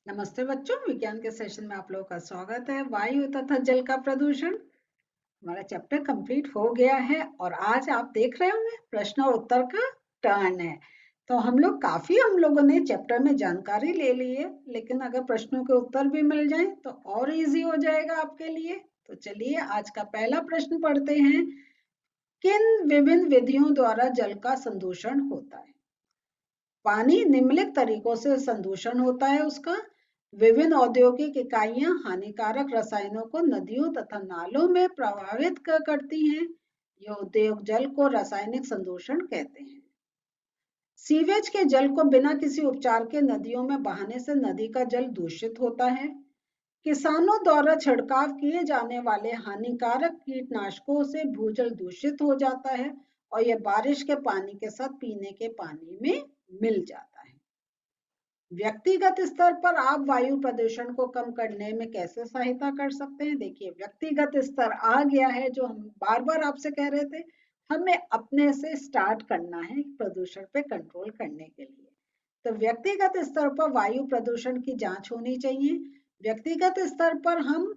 नमस्ते बच्चों, विज्ञान के सेशन में आप लोगों का स्वागत है। वायु तथा जल का प्रदूषण हमारा चैप्टर कंप्लीट हो गया है और आज आप देख रहे होंगे प्रश्न और उत्तर का टर्न है। तो हम लोगों ने चैप्टर में जानकारी ले ली है, लेकिन अगर प्रश्नों के उत्तर भी मिल जाएं तो और इजी हो जाएगा आपके लिए। तो चलिए आज का पहला प्रश्न पढ़ते हैं। किन विभिन्न विधियों द्वारा जल का संदूषण होता है? पानी निम्नलिखित तरीकों से संदूषण होता है उसका। विभिन्न औद्योगिक इकाइयां हानिकारक रसायनों को नदियों तथा नालों में प्रवाहित करती हैं। ये उद्योग जल को रासायनिक संदूषण कहते हैं। सीवेज के जल को बिना किसी उपचार के नदियों में बहाने से नदी का जल दूषित होता है। किसानों द्वारा छिड़काव किए जाने वाले हानिकारक कीटनाशकों से भूजल दूषित हो जाता है और यह बारिश के पानी के साथ पीने के पानी में मिल जाता है। व्यक्तिगत स्तर पर आप वायु प्रदूषण को कम करने में कैसे सहायता कर सकते हैं? देखिए, व्यक्तिगत स्तर आ गया है, जो हम बार बार आपसे कह रहे थे, हमें अपने से स्टार्ट करना है प्रदूषण पे कंट्रोल करने के लिए। तो व्यक्तिगत स्तर पर वायु प्रदूषण की जांच होनी चाहिए। व्यक्तिगत स्तर पर हम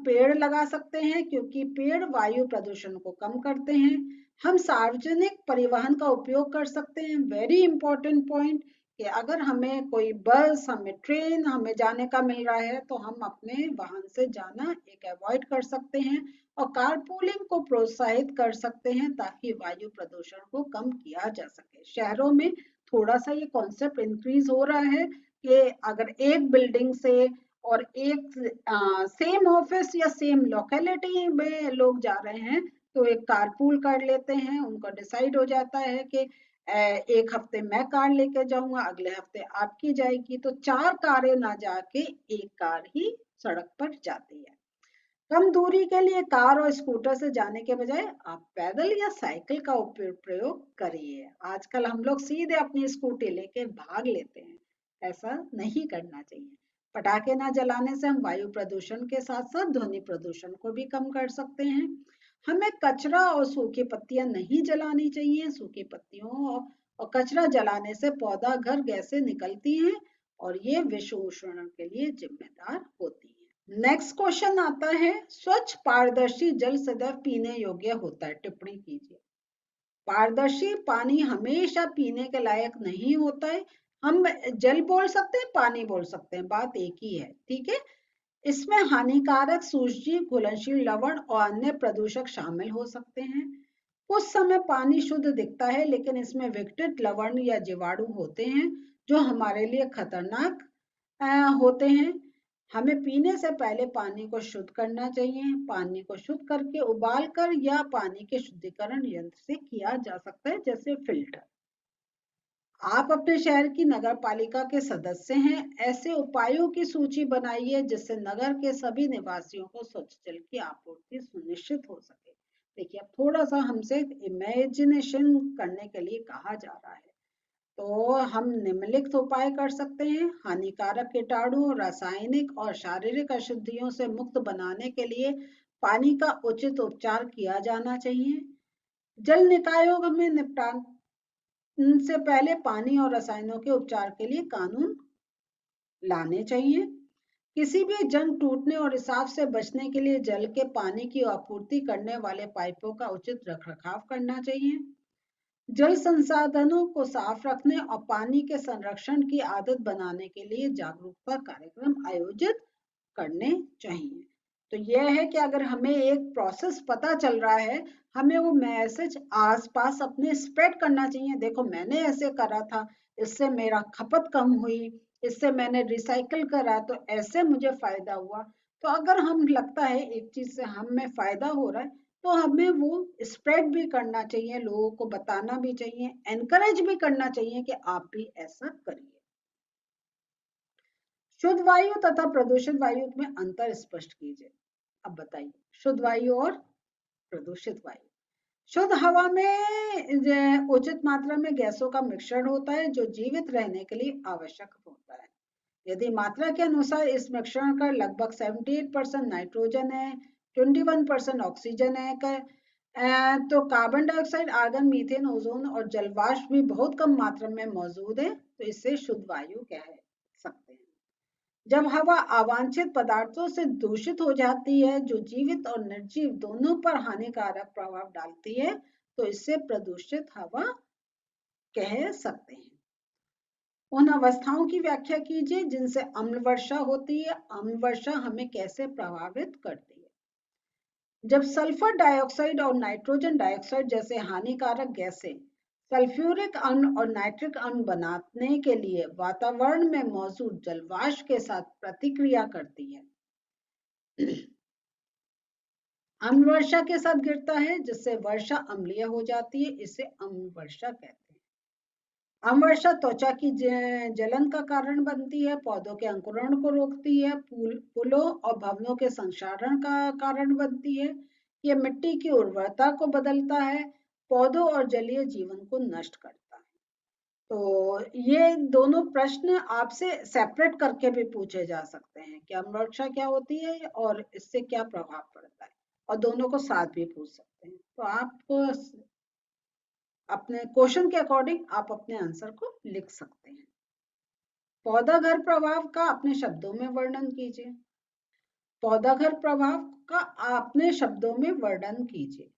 पेड़ लगा सकते हैं, क्योंकि पेड़ वायु प्रदूषण को कम करते हैं। हम सार्वजनिक परिवहन का उपयोग कर सकते हैं। वेरी इंपॉर्टेंट पॉइंट कि अगर हमें कोई बस, हमें ट्रेन, हमें जाने का मिल रहा है तो हम अपने वाहन से जाना एक अवॉइड कर सकते हैं और कारपूलिंग को प्रोत्साहित कर सकते हैं, ताकि वायु प्रदूषण को कम किया जा सके। शहरों में थोड़ा सा ये कॉन्सेप्ट इंक्रीज हो रहा है कि अगर एक बिल्डिंग से और एक सेम ऑफिस या सेम लोकेलिटी में लोग जा रहे हैं तो एक कारपूल कर लेते हैं। उनका डिसाइड हो जाता है कि एक हफ्ते मैं कार लेके जाऊंगा, अगले हफ्ते आपकी जाएगी, तो 4 कारें ना जाके एक कार ही सड़क पर जाती है। कम दूरी के लिए कार और स्कूटर से जाने के बजाय आप पैदल या साइकिल का प्रयोग करिए। आजकल हम लोग सीधे अपनी स्कूटी लेके भाग लेते हैं, ऐसा नहीं करना चाहिए। पटाखे ना जलाने से हम वायु प्रदूषण के साथ साथ ध्वनि प्रदूषण को भी कम कर सकते हैं। हमें कचरा और सूखी पत्तियां नहीं जलानी चाहिए। सूखी पत्तियों और कचरा जलाने से पौधा घर गैसें निकलती हैं और ये विषूषण के लिए जिम्मेदार होती है। नेक्स्ट क्वेश्चन आता है, स्वच्छ पारदर्शी जल सदैव पीने योग्य होता है? टिप्पणी कीजिए। पारदर्शी पानी हमेशा पीने के लायक नहीं होता है। हम जल बोल सकते हैं, पानी बोल सकते हैं, बात एक ही है, ठीक है। इसमें हानिकारक सूक्ष्मजीव, घुलनशील लवण और अन्य प्रदूषक शामिल हो सकते हैं। कुछ समय पानी शुद्ध दिखता है, लेकिन इसमें विघटित लवण या जीवाणु होते हैं जो हमारे लिए खतरनाक होते हैं। हमें पीने से पहले पानी को शुद्ध करना चाहिए। पानी को शुद्ध करके उबाल कर या पानी के शुद्धिकरण यंत्र से किया जा सकता है, जैसे फिल्टर। आप अपने शहर की नगर पालिका के सदस्य हैं। ऐसे उपायों की सूची बनाइए जिससे नगर के सभी निवासियों को स्वच्छ जल की आपूर्ति सुनिश्चित हो सके। देखिए, अब थोड़ा सा हमसे इमेजिनेशन करने के लिए कहा जा रहा है। तो हम निम्नलिखित उपाय कर सकते हैं। हानिकारक कीटाणु, रासायनिक और शारीरिक अशुद्धियों से मुक्त बनाने के लिए पानी का उचित उपचार किया जाना चाहिए। जल निकायों में निपटान से पहले पानी और रसायनों के उपचार के लिए कानून लाने चाहिए। किसी भी जंग टूटने और रिसाव से बचने के लिए जल के पानी की आपूर्ति करने वाले पाइपों का उचित रखरखाव करना चाहिए। जल संसाधनों को साफ रखने और पानी के संरक्षण की आदत बनाने के लिए जागरूकता कार्यक्रम आयोजित करने चाहिए। तो यह है कि अगर हमें एक प्रोसेस पता चल रहा है, हमें वो मैसेज आसपास अपने स्प्रेड करना चाहिए। देखो, मैंने ऐसे करा था, इससे मेरा खपत कम हुई, इससे मैंने रिसाइकिल करा तो ऐसे मुझे फायदा हुआ। तो अगर हम लगता है एक चीज से हमें फायदा हो रहा है, तो हमें वो स्प्रेड भी करना चाहिए, लोगों को बताना भी चाहिए, एनकरेज भी करना चाहिए कि आप भी ऐसा करिए। शुद्ध वायु तथा प्रदूषित वायु में अंतर स्पष्ट कीजिए। अब बताइए, शुद्ध वायु और प्रदूषित वायु। शुद्ध हवा में उचित मात्रा में गैसों का मिश्रण होता है जो जीवित रहने के लिए आवश्यक होता है। यदि मात्रा के अनुसार इस मिश्रण का लगभग 78% नाइट्रोजन है, 21% ऑक्सीजन है, तो carbon dioxide, argon, methane, ozone और जलवाष्प भी बहुत कम मात्रा में मौजूद है, तो इसे शुद्ध वायु कह सकते हैं। जब हवा अवांछित पदार्थों से दूषित हो जाती है जो जीवित और निर्जीव दोनों पर हानिकारक प्रभाव डालती है, तो इससे प्रदूषित हवा कह सकते हैं। उन अवस्थाओं की व्याख्या कीजिए जिनसे अम्ल वर्षा होती है। अम्ल वर्षा हमें कैसे प्रभावित करती है? जब सल्फर डाइऑक्साइड और नाइट्रोजन डाइऑक्साइड जैसे हानिकारक गैसें सल्फ्यूरिक अम्ल और नाइट्रिक अम्ल बनाने के लिए वातावरण में मौजूद जलवाष्प के साथ प्रतिक्रिया करती है, अम्ल वर्षा के साथ गिरता है, जिससे वर्षा अम्लीय हो जाती है। इसे अम्ल वर्षा कहते हैं। अम्ल वर्षा त्वचा की जलन का कारण बनती है, पौधों के अंकुरण को रोकती है, पुलों और भवनों के संक्षारण का कारण बनती है। यह मिट्टी की उर्वरता को बदलता है, पौधों और जलीय जीवन को नष्ट करता है। तो ये दोनों प्रश्न आपसे सेपरेट करके भी पूछे जा सकते हैं कि अम्ल वर्षा क्या होती है और इससे क्या प्रभाव पड़ता है, और दोनों को साथ भी पूछ सकते हैं। तो आप अपने क्वेश्चन के अकॉर्डिंग आप अपने आंसर को लिख सकते हैं। पौधा घर प्रभाव का अपने शब्दों में वर्णन कीजिए। पौधा घर प्रभाव का अपने शब्दों में वर्णन कीजिए।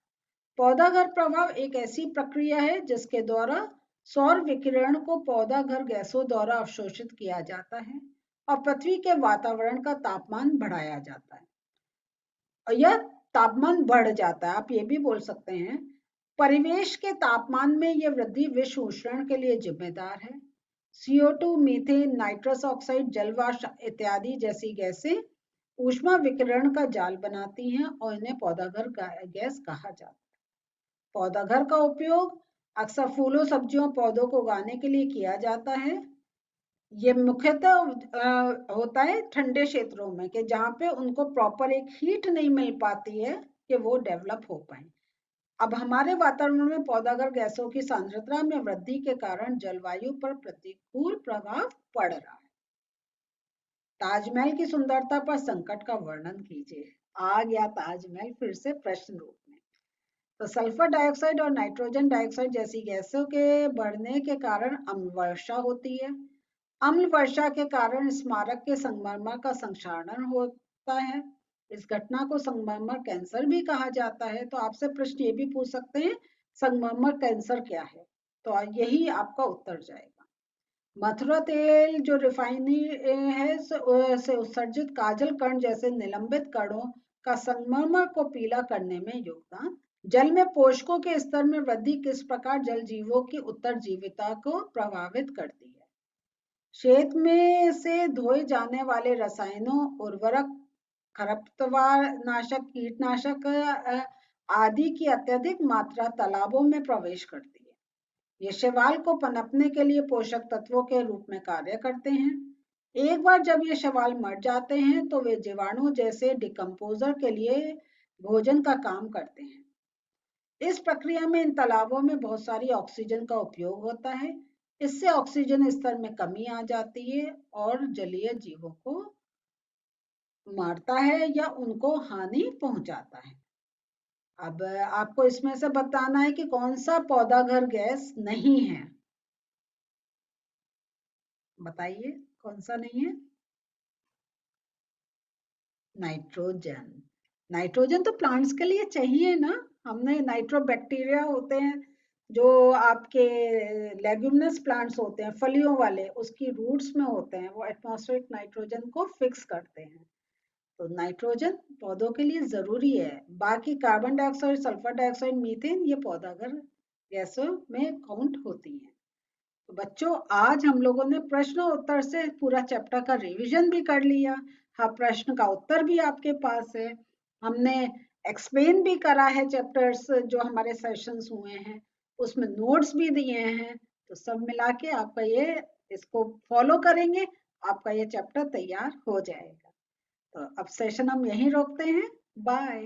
पौधा घर प्रभाव एक ऐसी प्रक्रिया है जिसके द्वारा सौर विकिरण को पौधा घर गैसों द्वारा अवशोषित किया जाता है और पृथ्वी के वातावरण का तापमान बढ़ाया जाता है, और यह तापमान बढ़ जाता है। आप ये भी बोल सकते हैं परिवेश के तापमान में यह वृद्धि विश्व उष्णन के लिए जिम्मेदार है। CO2, मीथेन, नाइट्रस ऑक्साइड, जलवाष्प इत्यादि जैसी गैसें ऊष्मा विकिरण का जाल बनाती हैं और इन्हें पौधाघर गैस कहा जाता है। पौधाघर का उपयोग अक्सर फूलों, सब्जियों, पौधों को उगाने के लिए किया जाता है। ये मुख्यतः होता है ठंडे क्षेत्रों में, कि जहाँ पे उनको प्रॉपर एक हीट नहीं मिल पाती है कि वो डेवलप हो पाए। अब हमारे वातावरण में पौधाघर गैसों की सांद्रता में वृद्धि के कारण जलवायु पर प्रतिकूल प्रभाव पड़ रहा है। ताजमहल की सुंदरता पर संकट का वर्णन कीजिए। आ गया ताजमहल फिर से प्रश्न रूप में। तो सल्फर डाइऑक्साइड और नाइट्रोजन डाइऑक्साइड जैसी गैसों के बढ़ने के कारण अम्ल वर्षा होती है। अम्ल वर्षा के कारण स्मारक के संगमरमर का संक्षारण होता है। इस घटना को संगमरमर कैंसर भी कहा जाता है। तो आपसे प्रश्न ये भी पूछ सकते हैं संगमरमर कैंसर क्या है, तो यही आपका उत्तर जाएगा। मथुरा तेल जो रिफाइनरी है से उत्सर्जित काजल कण जैसे निलंबित कणों का संगमरमर को पीला करने में योगदान। जल में पोषकों के स्तर में वृद्धि किस प्रकार जल जीवों की उत्तरजीविता को प्रभावित करती है? खेत में से धोए जाने वाले रसायनों, उर्वरक, खरपतवार नाशक, कीटनाशक आदि की अत्यधिक मात्रा तालाबों में प्रवेश करती है। ये शैवाल को पनपने के लिए पोषक तत्वों के रूप में कार्य करते हैं। एक बार जब ये शैवाल मर जाते हैं तो वे जीवाणु जैसे डिकम्पोजर के लिए भोजन का काम करते हैं। इस प्रक्रिया में इन तालाबों में बहुत सारी ऑक्सीजन का उपयोग होता है। इससे ऑक्सीजन स्तर में कमी आ जाती है और जलीय जीवों को मारता है या उनको हानि पहुंचाता है। अब आपको इसमें से बताना है कि कौन सा पौधा घर गैस नहीं है। बताइए कौन सा नहीं है? नाइट्रोजन। नाइट्रोजन तो प्लांट्स के लिए चाहिए ना। हमने नाइट्रोबैक्टीरिया होते हैं जो आपके लेग्यूमिनस प्लांट्स होते हैं, फलियों वाले, उसकी रूट्स में होते हैं, वो एटमॉस्फेरिक नाइट्रोजन को फिक्स करते हैं। तो नाइट्रोजन पौधों के लिए जरूरी है। बाकी carbon dioxide, sulphur dioxide, methane ये पौधाघर गैसों में काउंट होती हैं। तो बच्चों आज हम लोगों ने प्रश्न उत्तर से पूरा चैप्टर का रिवीजन भी कर लिया। हाँ, प्रश्न का उत्तर भी आपके पास है। हमने एक्सप्लेन भी करा है चैप्टर्स जो हमारे सेशंस हुए हैं, उसमें नोट्स भी दिए हैं। तो सब मिला के आपका ये इसको फॉलो करेंगे, आपका ये चैप्टर तैयार हो जाएगा। तो अब सेशन हम यहीं रोकते हैं। बाय।